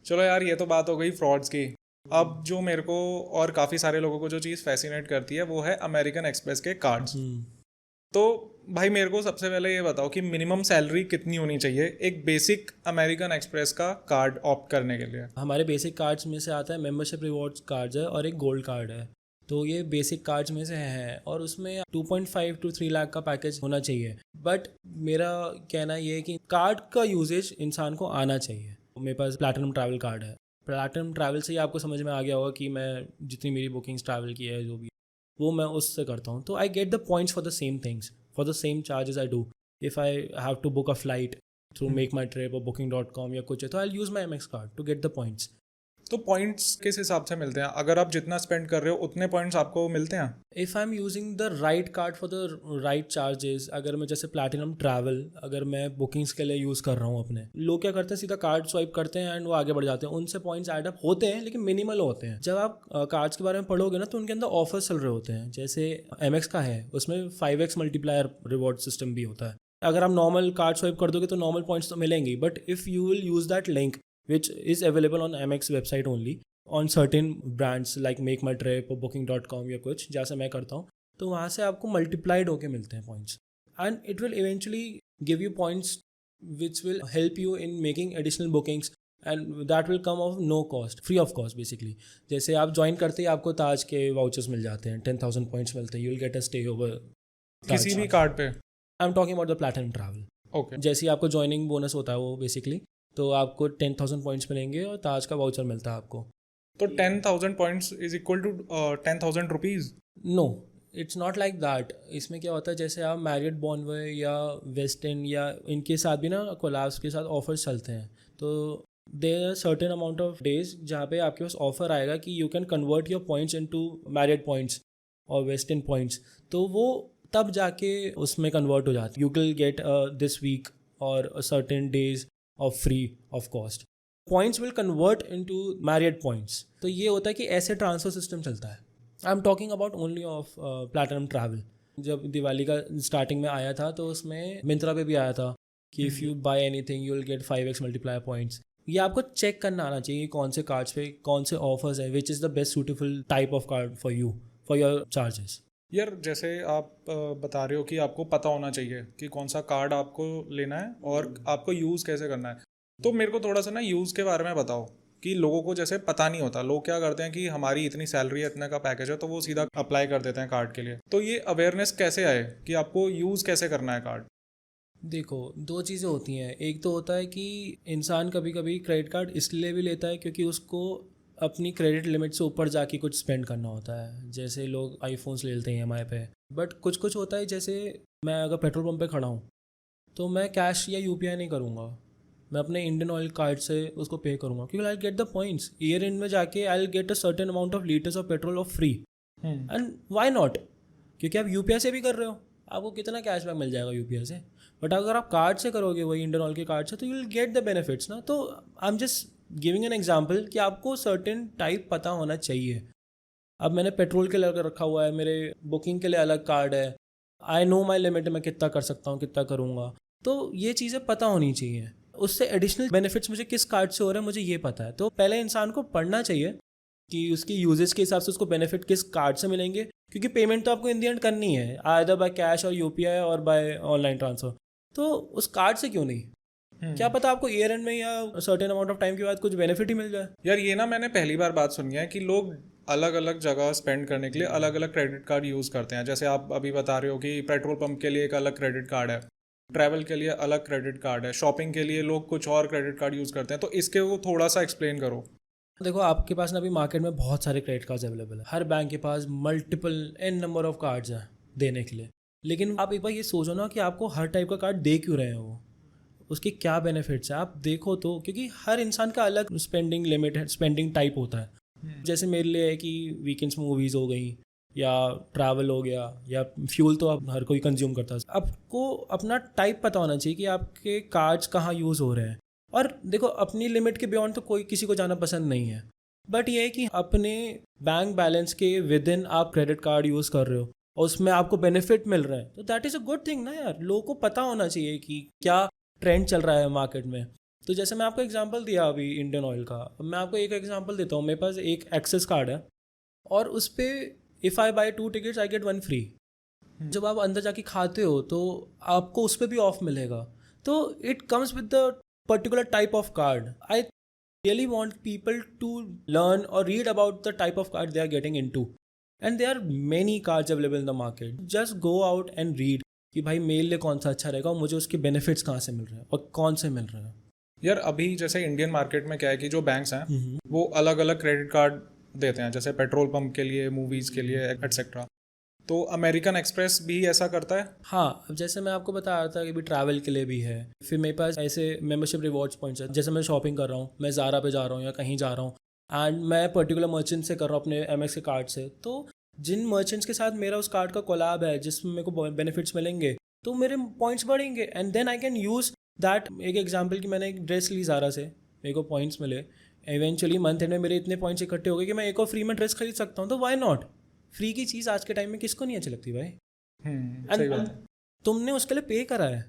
चलो यार, ये तो बात हो गई फ्रॉड्स की। अब जो मेरे को और काफ़ी सारे लोगों को जो चीज़ फैसिनेट करती है वो है अमेरिकन एक्सप्रेस के कार्ड्स। हम्म। तो भाई मेरे को सबसे पहले ये बताओ कि मिनिमम सैलरी कितनी होनी चाहिए एक बेसिक अमेरिकन एक्सप्रेस का कार्ड ऑप्ट करने के लिए। हमारे बेसिक कार्ड्स में से आता है मेंबरशिप रिवॉर्ड्स कार्ड्स है और एक गोल्ड कार्ड है। तो ये बेसिक कार्ड्स में से हैं और उसमें 2.5 to 3 लाख का पैकेज होना चाहिए। बट मेरा कहना ये है कि कार्ड का यूजेज इंसान को आना चाहिए। मेरे पास प्लैटिनम ट्रैवल कार्ड है। प्लैटिनम ट्रैवल से ही आपको समझ में आ गया होगा कि मैं जितनी मेरी बुकिंग्स ट्रैवल की है जो भी वो मैं उससे करता हूँ। तो I get the points for the same things for the same charges I do. If I have to book a flight through make my trip और booking.com या कुछ है तो I use my MX card to get the points. तो points किस हिसाब से मिलते हैं? अगर आप जितना स्पेंड कर रहे हो उतने पॉइंट्स आपको मिलते हैं? If I am using the right card for the right charges, अगर मैं जैसे प्लैटिनम ट्रैवल अगर मैं बुकिंग्स के लिए यूज़ कर रहा हूँ अपने, लोग क्या करते हैं सीधा कार्ड स्वाइप करते हैं एंड वो आगे बढ़ जाते हैं। उनसे पॉइंट्स एड अप होते हैं लेकिन मिनिमल होते हैं। जब आप कार्ड्स के बारे में पढ़ोगे ना तो उनके अंदर ऑफर्स चल रहे होते हैं। जैसे MX का है उसमें 5x मल्टीप्लायर रिवॉर्ड सिस्टम भी होता है। अगर आप नॉर्मल कार्ड स्वाइप कर दोगे तो नॉर्मल पॉइंट्स तो मिलेंगे, but if you will use that link which is available on MX website only on certain brands like make my trip और booking.com या कुछ जैसे मैं करता हूँ, तो वहाँ से आपको मल्टीप्लाइड होके मिलते हैं points and it will eventually give you points which will help you in making additional bookings and that will come of no cost, free of cost basically. जैसे आप ज्वाइन करते ही आपको ताज के वाउचर्स मिल जाते हैं, 10,000 पॉइंट्स मिलते हैं, you will get a stay over किसी भी कार्ड पे? I am talking about the platinum travel. Okay. जैसे ही आपको ज्वाइनिंग बोनस होता है वो बेसिकली, तो आपको 10,000 पॉइंट्स मिलेंगे और ताज का वाउचर मिलता है आपको। तो 10,000 points is equal to 10,000 rupees? No, it's not like that. इसमें क्या होता है जैसे आप मैरियट बॉनवे या वेस्ट एंड या इनके साथ भी ना कोलैब्स के साथ ऑफर्स चलते हैं, तो there are certain amount of days जहाँ पे आपके पास ऑफर आएगा कि you can convert your points into Marriott points और वेस्ट एंड पॉइंट्स। तो वो तब जाके उसमें कन्वर्ट हो जाती है। You will get this week और certain days of free of cost points will convert into Marriott points. तो ये होता है कि ऐसे ट्रांसफर सिस्टम चलता है। I am talking about only of platinum travel. जब दिवाली का स्टार्टिंग में आया था तो उसमें मिंत्रा पे भी आया था कि if you buy anything you will get 5x multiply points. ये आपको चेक करना आना चाहिए कि कौन से कार्ड्स पे कौन से ऑफर्स हैं, which is the best suitable type of card for you for your charges. यार जैसे आप बता रहे हो कि आपको पता होना चाहिए कि कौन सा कार्ड आपको लेना है और आपको यूज़ कैसे करना है, तो मेरे को थोड़ा सा ना यूज़ के बारे में बताओ कि लोगों को जैसे पता नहीं होता। लोग क्या करते हैं कि हमारी इतनी सैलरी है, इतने का पैकेज है, तो वो सीधा अप्लाई कर देते हैं कार्ड के लिए। तो ये अवेयरनेस कैसे आए कि आपको यूज़ कैसे करना है कार्ड? देखो, दो चीज़ें होती हैं। एक तो होता है कि इंसान कभी कभी क्रेडिट कार्ड इसलिए भी लेता है क्योंकि उसको अपनी क्रेडिट लिमिट से ऊपर जाके कुछ स्पेंड करना होता है। जैसे लोग आईफोन्स ले लेते हैं EMI पे। बट कुछ कुछ होता है जैसे मैं अगर पेट्रोल पंप पे खड़ा हूँ तो मैं कैश या UPI नहीं करूँगा, मैं अपने इंडियन ऑयल कार्ड से उसको पे करूँगा क्योंकि आई get the points. Year and में जाके I get a certain amount of litres of petrol of free and why not, क्योंकि आप UPI से भी कर रहे हो, आपको कितना कैशबैक मिल जाएगा UPI से। बट अगर आप कार्ड से करोगे वही इंडियन ऑयल के कार्ड से तो you will get the benefits ना। तो I am just giving an example कि आपको सर्टेन टाइप पता होना चाहिए। अब मैंने पेट्रोल के लिए अलग रखा हुआ है, मेरे बुकिंग के लिए अलग कार्ड है, आई नो माई लिमिट, मैं कितना कर सकता हूँ कितना करूँगा। तो ये चीज़ें पता होनी चाहिए। उससे एडिशनल बेनिफिट्स मुझे किस कार्ड से हो रहे हैं मुझे ये पता है। तो पहले इंसान को पढ़ना चाहिए कि उसकी यूजेस के हिसाब से उसको बेनिफिट किस कार्ड से मिलेंगे, क्योंकि पेमेंट तो आपको इन दी एंड करनी है आइदर बाय कैश और UPI और बाय ऑनलाइन ट्रांसफर। तो उस कार्ड से क्यों नहीं, क्या पता आपको ईयर एंड में या सर्टेन अमाउंट ऑफ टाइम के बाद कुछ बेनिफिट ही मिल जाए। यार ये ना मैंने पहली बार बात सुनी है कि लोग अलग अलग जगह स्पेंड करने के लिए अलग अलग क्रेडिट कार्ड यूज़ करते हैं। जैसे आप अभी बता रहे हो कि पेट्रोल पंप के लिए एक अलग क्रेडिट कार्ड है, ट्रैवल के लिए अलग क्रेडिट कार्ड है, शॉपिंग के लिए लोग कुछ और क्रेडिट कार्ड यूज़ करते हैं। तो इसके वो थोड़ा सा एक्सप्लेन करो। देखो, आपके पास ना अभी मार्केट में बहुत सारे क्रेडिट कार्ड्स अवेलेबल है। हर बैंक के पास multiple n number of cards हैं देने के लिए। लेकिन आप एक बार ये सोचो ना कि आपको हर टाइप का कार्ड दे क्यों रहे हैं वो, उसके क्या बेनिफिट्स हैं आप देखो तो। क्योंकि हर इंसान का अलग स्पेंडिंग लिमिट है, स्पेंडिंग टाइप होता है। जैसे मेरे लिए है कि वीकेंड्स मूवीज़ हो गई या ट्रैवल हो गया या फ्यूल तो आप हर कोई कंज्यूम करता है। आपको अपना टाइप पता होना चाहिए कि आपके कार्ड्स कहाँ यूज़ हो रहे हैं। और देखो, अपनी लिमिट के बियॉन्ड तो कोई किसी को जाना पसंद नहीं है, बट ये है कि अपने बैंक बैलेंस के विद इन आप क्रेडिट कार्ड यूज़ कर रहे हो और उसमें आपको बेनिफिट मिल रहा है तो that is a good thing ना यार। लोगों को पता होना चाहिए कि क्या ट्रेंड चल रहा है मार्केट में। तो जैसे मैं आपको एग्जांपल दिया अभी इंडियन ऑयल का, अब मैं आपको एक एग्जांपल देता हूँ। मेरे पास एक एक्सेस कार्ड है और उस पर if I by 2 tickets I get 1 free. जब आप अंदर जाके खाते हो तो आपको उस पर भी ऑफ मिलेगा। तो it comes with the particular type of card. I really want people to learn और read about the type of card they are getting into, and there are many cards available in the market. Just go out and read कि भाई मेरे लिए कौन सा अच्छा रहेगा और मुझे उसके बेनिफिट्स कहाँ से मिल रहे हैं और कौन से मिल रहे हैं। यार अभी जैसे इंडियन मार्केट में क्या है कि जो बैंक्स हैं वो अलग अलग क्रेडिट कार्ड देते हैं, जैसे पेट्रोल पंप के लिए, मूवीज़ के लिए, एटसेट्रा। तो अमेरिकन एक्सप्रेस भी ऐसा करता है? हाँ, अब जैसे मैं आपको बता रहा था कि भी ट्रैवल के लिए भी है। फिर मेरे पास ऐसे मेंबरशिप रिवॉर्ड्स पॉइंट्स है। जैसे मैं शॉपिंग कर रहा हूँ, मैं ज़ारा पे जा रहा हूँ या कहीं जा रहा हूँ एंड मैं पर्टिकुलर मर्चेंट से कर रहा हूँ अपने एमएक्स के कार्ड से, तो जिन मर्चेंट्स के साथ मेरा उस कार्ड का कोलैब है जिसमें मेरे को बेनिफिट्स मिलेंगे तो मेरे पॉइंट्स बढ़ेंगे and then I can use that. एक एग्जाम्पल कि मैंने एक ड्रेस ली ज़ारा से, मेरे को पॉइंट्स मिले, इवेंचुअली मंथ एंड में मेरे इतने पॉइंट्स इकट्ठे हो गए कि मैं एक और फ्री में ड्रेस खरीद सकता हूँ। तो वाई नॉट? फ्री की चीज़ आज के टाइम में किसको नहीं अच्छी लगती भाई। सही बात है। तुमने उसके लिए पे करा है,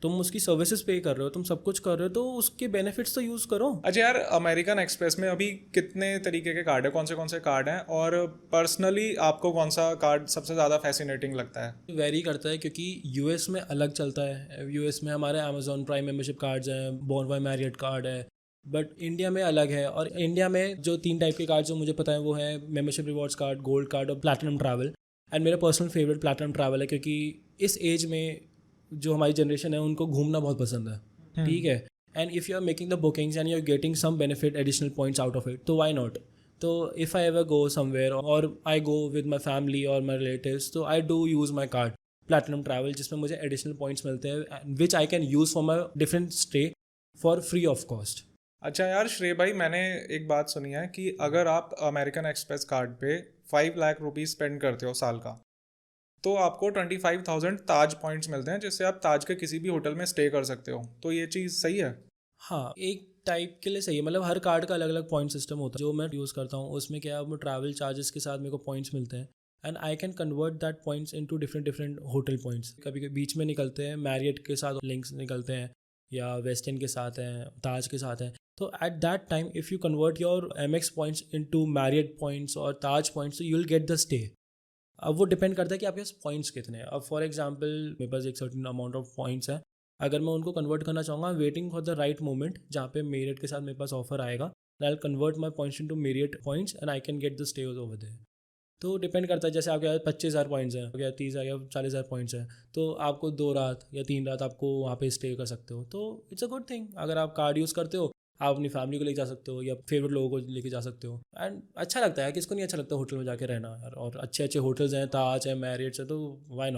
तुम उसकी सर्विसेज पे कर रहे हो, तुम सब कुछ कर रहे हो, तो उसके बेनिफिट्स तो यूज़ करो। अच्छा यार, अमेरिकन एक्सप्रेस में अभी कितने तरीके के कार्ड है, कौन से कार्ड हैं, और पर्सनली आपको कौन सा कार्ड सबसे ज़्यादा फैसिनेटिंग लगता है? वेरी करता है क्योंकि यूएस में अलग चलता है। यूएस में हमारे अमेजोन प्राइम मेंबरशिप कार्ड्स हैं, बॉर्न बाय मैरियट कार्ड है, बट इंडिया में अलग है। और इंडिया में जो 3 टाइप के कार्ड जो मुझे पता है वो है membership rewards card, gold card और प्लैटिनम ट्रैवल। एंड मेरा पर्सनल फेवरेट प्लैटिनम ट्रैवल है क्योंकि इस एज में जो हमारी जनरेशन है उनको घूमना बहुत पसंद है, ठीक है। And if you are making the bookings and you are getting some benefit additional points out of it, तो वाई नॉट। तो if I ever go somewhere और I go with my family और माई रिलेटिव्स, तो I do use my card platinum travel, जिसमें मुझे additional points मिलते हैं which I can use for my different stay for free of cost. अच्छा यार श्रेय भाई, मैंने एक बात सुनी है कि अगर आप अमेरिकन एक्सप्रेस कार्ड पे 5 लाख रुपीज़ स्पेंड करते हो साल का, तो आपको 25,000 ताज पॉइंट्स मिलते हैं, जिससे आप ताज के किसी भी होटल में स्टे कर सकते हो। तो ये चीज़ सही है? हाँ, एक टाइप के लिए सही है। मतलब हर कार्ड का अलग अलग पॉइंट सिस्टम होता है। जो मैं यूज़ करता हूँ उसमें क्या है, वो ट्रैवल चार्जेस के साथ मेरे को पॉइंट्स मिलते हैं and I can convert that points into different different hotel points. कभी कभी बीच में निकलते हैं, मैरियट के साथ लिंक्स निकलते हैं या वेस्टर्न के साथ हैं, ताज के साथ हैं। तो at that time if you convert your MX points into Marriott points और Taj points, you will get the stay. अब वो डिपेंड करता है कि आपके पास पॉइंट्स कितने हैं। अब फॉर एग्जांपल मेरे पास एक सर्टेन अमाउंट ऑफ पॉइंट्स है, अगर मैं उनको कन्वर्ट करना चाहूँगा, waiting for the right moment जहाँ पे मेरिट के साथ मेरे पास ऑफर आएगा, I convert my points into Marriott points and I can get the stay over there. तो डिपेंड करता है, जैसे आपके पास 25,000 पॉइंट्स हैं या 30,000 या 40,000 पॉइंट्स हैं, तो आपको 2 रात या 3 रात आपको वहाँ पे स्टे कर सकते हो। तो इट्स अ गुड थिंग। अगर आप कार्ड यूज़ करते हो, आप अपनी फैमिली को लेके जा सकते हो या फेवरेट लोगों को लेके जा सकते हो। एंड अच्छा लगता है, किसको नहीं अच्छा लगता होटल में जाके रहना यार। और अच्छे अच्छे होटल्स हैं, ताज है, मैरियट्स है, तो वाई नॉट।